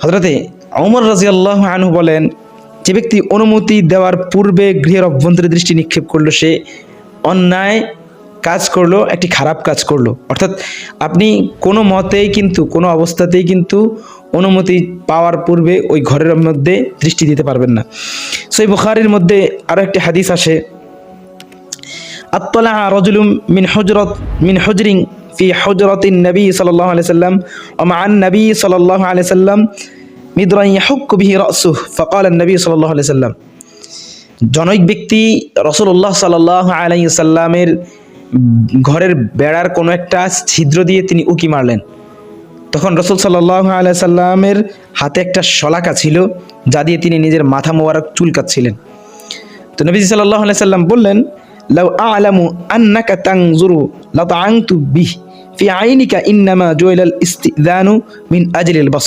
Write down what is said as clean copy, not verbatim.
হযরতে ওমর রাদিয়াল্লাহু আনহু বলেন, যে ব্যক্তি অনুমতি দেওয়ার পূর্বে গৃহের অভ্যন্তরে দৃষ্টি নিক্ষেপ করলো সে অন্যায় কাজ করলো, একটি খারাপ কাজ করলো। অর্থাৎ আপনি কোনো মতেই কিন্তু, কোনো অবস্থাতেই কিন্তু অনুমতি পাওয়ার পূর্বে ওই ঘরের মধ্যে দৃষ্টি দিতে পারবেন না। সহিহ বুখারীর মধ্যে আরো একটি হাদিস আসে, আত্তালা রাজুলুম মিন হুজরিন ফি হুজরাতিন নবী সাল্লাল্লাহু আলাইহি সাল্লাম ওয়া মা'আন নবী সাল্লাল্লাহু আলাইহি সাল্লাম মিদরান ইয়াহুক্কু বিহি রাসুহু ফাকালা নবী সাল্লাল্লাহু আলাইহি সাল্লাম। জনৈক ব্যক্তি রাসূলুল্লাহ সাল্লাল্লাহু আলাইহি সাল্লামের ঘরের বেড়ার কোনো একটা ছিদ্র দিয়ে তিনি উকি মারলেন। তখন রাসূল সাল্লাল্লাহু আলাইহি সাল্লামের হাতে একটা শলাকা ছিল, যা দিয়ে তিনি নিজের মাথা মোবারক চুলকাচ্ছিলেন। তো নবী সাল্লাল্লাহু আলাইহি সাল্লাম বললেন, লাউ আ'লামু আন্নাকা তানজুরু লাতা'আনতু বিহি ফি আইনিকা ইন্নামা জুইলাল ইস্তিযানু মিন আজলিল বাসর।